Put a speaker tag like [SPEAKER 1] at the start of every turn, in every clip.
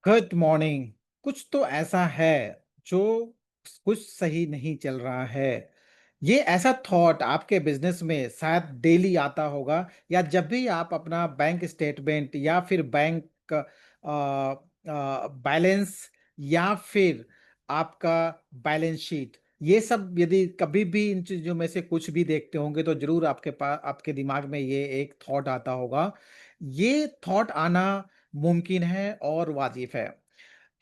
[SPEAKER 1] Good morning. कुछ तो ऐसा है जो कुछ सही नहीं चल रहा है। ये ऐसा थॉट आपके बिजनेस में शायद डेली आता होगा या जब भी आप अपना बैंक स्टेटमेंट या फिर बैंक बैलेंस या फिर आपका बैलेंस शीट, ये सब यदि कभी भी इन चीजों में से कुछ भी देखते होंगे तो जरूर आपके पास आपके दिमाग में ये एक थॉट आता होगा। ये थॉट आना मुमकिन है और वाजिब है।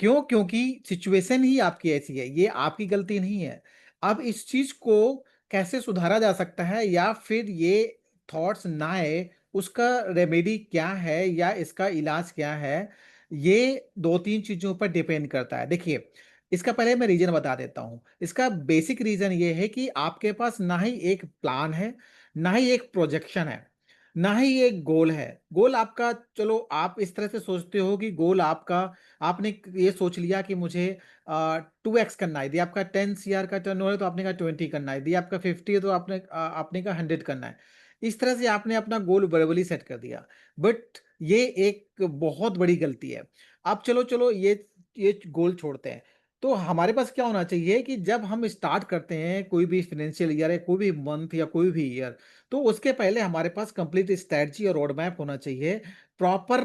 [SPEAKER 1] क्यों? क्योंकि सिचुएशन ही आपकी ऐसी है, ये आपकी गलती नहीं है। अब इस चीज़ को कैसे सुधारा जा सकता है या फिर ये थॉट्स ना आए, उसका रेमेडी क्या है या इसका इलाज क्या है? ये 2-3 चीज़ों पर डिपेंड करता है। देखिए, इसका पहले मैं रीज़न बता देता हूँ। इसका बेसिक रीज़न ये है कि आपके पास ना ही एक प्लान है, ना ही एक प्रोजेक्शन है, ना ही एक गोल है। गोल आपका, चलो आप इस तरह से सोचते हो कि गोल आपका, आपने ये सोच लिया कि मुझे 2x करना है। यदि आपका 10 सीआर का टर्नओवर है तो आपने कहा 20 करना है। यदि आपका 50 है तो आपने कहा 100 करना है। इस तरह से आपने अपना गोल वर्बली सेट कर दिया। बट ये एक बहुत बड़ी गलती है। अब चलो ये गोल छोड़ते हैं। तो हमारे पास क्या होना चाहिए कि जब हम स्टार्ट करते हैं कोई भी फाइनेंशियल ईयर या कोई भी मंथ या कोई भी ईयर, तो उसके पहले हमारे पास कंप्लीट स्ट्रेटजी और रोड मैप होना चाहिए। प्रॉपर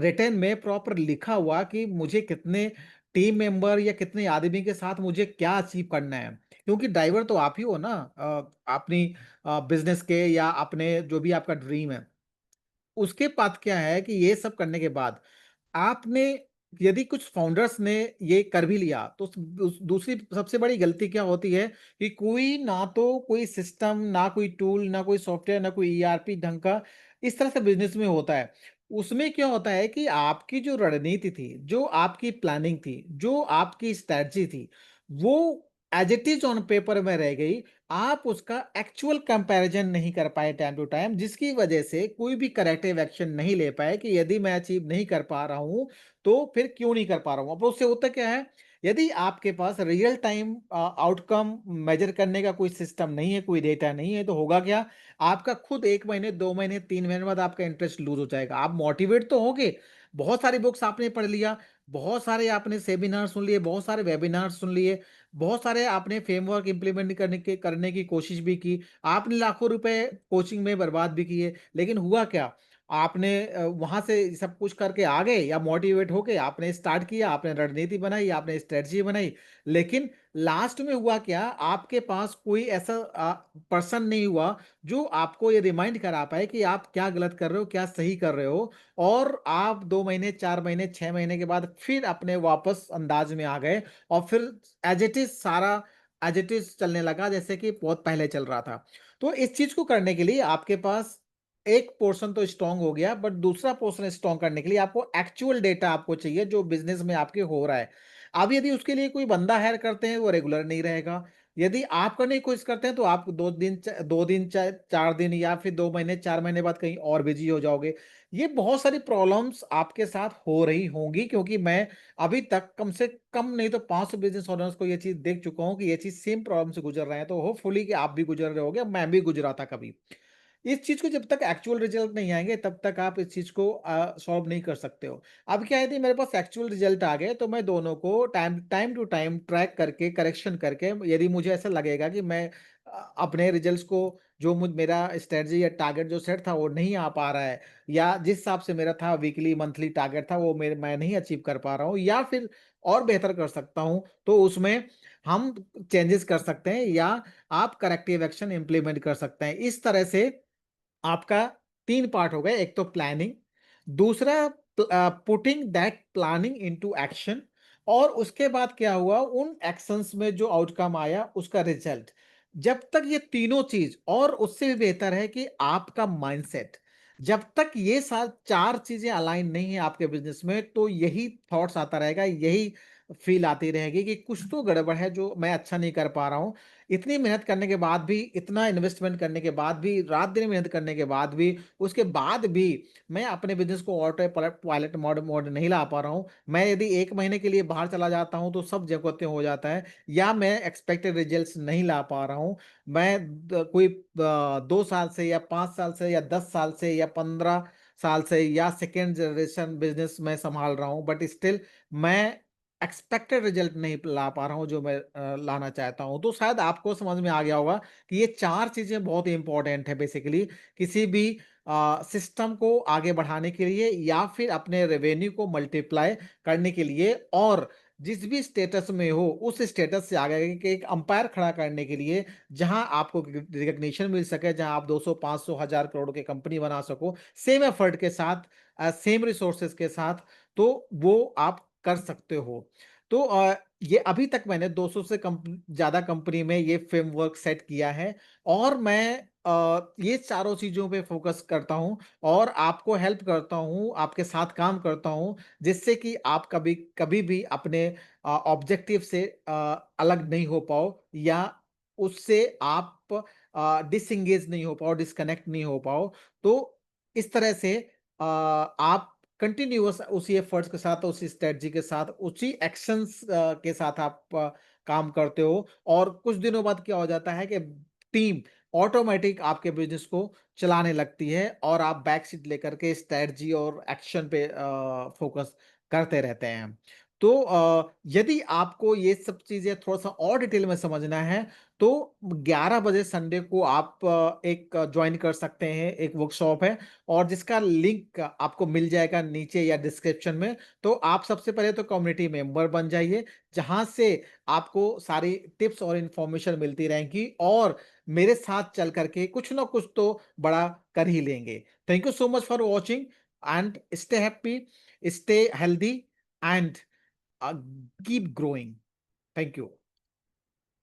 [SPEAKER 1] रिटन में प्रॉपर लिखा हुआ कि मुझे कितने टीम मेंबर या कितने आदमी के साथ मुझे क्या अचीव करना है। क्योंकि ड्राइवर तो आप ही हो ना, अपनी बिजनेस के या अपने जो भी आपका ड्रीम है। उसके बाद क्या है कि ये सब करने के बाद आपने, यदि कुछ फाउंडर्स ने ये कर भी लिया तो दूसरी सबसे बड़ी गलती क्या होती है कि कोई ना तो कोई सिस्टम, ना कोई टूल, ना कोई सॉफ्टवेयर, ना कोई ईआरपी ढंग का इस तरह से बिजनेस में होता है। उसमें क्या होता है कि आपकी जो रणनीति थी, जो आपकी प्लानिंग थी, जो आपकी स्ट्रैटेजी थी, वो as it is on paper में रह गई। आप उसका एक्चुअल कंपैरिजन नहीं कर पाए टाइम टू टाइम, जिसकी वजह से कोई भी करेक्टिव एक्शन नहीं ले पाए कि यदि मैं अचीव नहीं कर पा रहा हूं तो फिर क्यों नहीं कर पा रहा हूं। अब उससे होता क्या है, यदि आपके पास रियल टाइम आउटकम मेजर करने का कोई सिस्टम नहीं है, कोई डेटा नहीं है, तो होगा क्या, आपका खुद 1 महीने 2 महीने 3 महीने बाद आपका इंटरेस्ट लूज हो जाएगा। आप मोटिवेट तो होगे, बहुत सारी बुक्स आपने पढ़ लिया, बहुत सारे आपने सेमिनार सुन लिए, बहुत सारे वेबिनार सुन लिए, बहुत सारे आपने फ्रेमवर्क इंप्लीमेंट करने की कोशिश भी की। आपने लाखों रुपए कोचिंग में बर्बाद भी किए, लेकिन हुआ क्या? आपने वहाँ से सब कुछ करके आ गए या मोटिवेट होके आपने स्टार्ट किया, आपने रणनीति बनाई, आपने स्ट्रेटजी बनाई, लेकिन लास्ट में हुआ क्या? आपके पास कोई ऐसा पर्सन नहीं हुआ जो आपको ये रिमाइंड करा पाए कि आप क्या गलत कर रहे हो, क्या सही कर रहे हो, और आप 2 महीने, 4 महीने, 6 महीने के बाद फिर अपने वापस अंदाज में आ गए और फिर एज़ इट इज़ सारा एज़ इट इज़ चलने लगा जैसे कि बहुत पहले चल रहा था। तो इस चीज़ को करने के लिए आपके पास एक पोर्शन तो स्ट्रॉन्ग हो गया, बट दूसरा पोर्शन स्ट्रॉन्ग करने के लिए आपको एक्चुअल डेटा आपको चाहिए जो बिज़नेस में आपके हो रहा है। अब यदि उसके लिए कोई बंदा हायर करते हैं, वो रेगुलर नहीं रहेगा। यदि आप करने की कोशिश करते हैं तो आप 2 दिन, च 4 दिन या फिर 2 महीने, 4 महीने बाद कहीं और बिज़ी हो जाओगे। ये बहुत सारी प्रॉब्लम्स आपके साथ हो रही होंगी, क्योंकि मैं अभी तक कम से कम नहीं तो 500 बिज़नेस ओनर्स को ये चीज़ देख चुका हूँ कि ये चीज़ सेम प्रॉब्लम से गुज़र रहे हैं, तो होपफुली कि आप भी गुज़र रहे होंगे, मैं भी गुज़रा था कभी। इस चीज़ को जब तक एक्चुअल रिज़ल्ट नहीं आएँगे तब तक आप इस चीज़ को सॉल्व नहीं कर सकते हो। अब क्या है कि मेरे पास एक्चुअल रिज़ल्ट आ गए तो मैं दोनों को time time to time track करके, करेक्शन करके, यदि मुझे ऐसा लगेगा कि मैं अपने रिज़ल्ट्स को, जो मेरा स्ट्रेटजी या टारगेट जो सेट था वो नहीं आ पा रहा है, या जिस हिसाब से मेरा था वीकली, मंथली टारगेट था वो मैं नहीं अचीव कर पा रहा हूँ या फिर और बेहतर कर सकता हूँ, तो उसमें हम चेंजेस कर सकते हैं या आप करेक्टिव एक्शन इम्प्लीमेंट कर सकते हैं। इस तरह से आपका 3 पार्ट हो गए, एक तो प्लानिंग, दूसरा putting that planning into action, और उसके बाद क्या हुआ, उन एक्शंस में जो आउटकम आया उसका रिजल्ट। जब तक ये तीनों चीज़, और उससे भी बेहतर है कि आपका माइंडसेट, जब तक ये 4 चीज़ें अलाइन नहीं है आपके बिज़नेस में, तो यही थॉट्स आता रहेगा, यही फ़ील आती रहेगी कि कुछ तो गड़बड़ है जो मैं अच्छा नहीं कर पा रहा हूँ। इतनी मेहनत करने के बाद भी, इतना इन्वेस्टमेंट करने के बाद भी, रात-दिन मेहनत करने के बाद भी, उसके बाद भी मैं अपने बिज़नेस को ऑटो पायलट मोड मोड नहीं ला पा रहा हूँ। मैं यदि 1 महीने के लिए बाहर चला जाता हूँ, तो सब जगहों हो जाता है, या मैं एक्सपेक्टेड रिजल्ट्स नहीं ला पा रहा हूँ। मैं 2 साल से या 5 साल से या 10 साल से या 15 साल से या सेकंड जनरेशन बिज़नेस मैं सँभाल रहा हूँ, बट स्टिल मैं एक्सपेक्टेड रिज़ल्ट नहीं ला पा रहा हूँ जो मैं लाना चाहता हूँ। तो शायद आपको समझ में आ गया होगा कि ये 4 चीज़ें बहुत इम्पोर्टेंट है बेसिकली किसी भी सिस्टम को आगे बढ़ाने के लिए या फिर अपने रेवेन्यू को मल्टीप्लाई करने के लिए और जिस भी स्टेटस में हो, उस स्टेटस से आगे के एक अंपायर खड़ा करने के लिए, जहाँ आपको रिकॉग्निशन मिल सके, जहाँ आप 200, 500, 1000 करोड़ की कंपनी बना सको, सेम एफर्ट के साथ सेम रिसोर्सेज़ के साथ, तो वो आप कर सकते हो। तो ये अभी तक मैंने 200 से ज़्यादा कंपनी में ये फ्रेमवर्क सेट किया है और मैं ये चारों चीज़ों पे फ़ोकस करता हूँ और आपको हेल्प करता हूँ, आपके साथ काम करता हूँ, जिससे कि आप कभी कभी भी अपने ऑब्जेक्टिव से अलग नहीं हो पाओ या उससे आप डिसएंगेज नहीं हो पाओ, डिस्कनेक्ट नहीं हो पाओ। तो इस तरह से आप कंटिन्यूअस उसी एफर्ट्स के साथ, उसी स्ट्रैटेजी के साथ, उसी एक्शंस के साथ आप काम करते हो और कुछ दिनों बाद क्या हो जाता है कि टीम ऑटोमैटिक आपके बिज़नेस को चलाने लगती है और आप बैक सीट लेकर के स्ट्रैटेजी और एक्शन पे फ़ोकस करते रहते हैं। तो यदि आपको ये सब चीज़ें थोड़ा-सा और डिटेल में समझना है, तो 11 बजे संडे को आप एक जॉइन कर सकते हैं, एक वर्कशॉप है और जिसका लिंक आपको मिल जाएगा नीचे या डिस्क्रिप्शन में। तो आप सबसे पहले तो कम्युनिटी मेंबर बन जाइए, जहाँ से आपको सारी टिप्स और इन्फॉर्मेशन मिलती रहेंगी और मेरे साथ चल कर के कुछ ना कुछ तो बड़ा कर ही लेंगे। Thank you so much for watching and stay happy, stay healthy and keep growing. Thank you.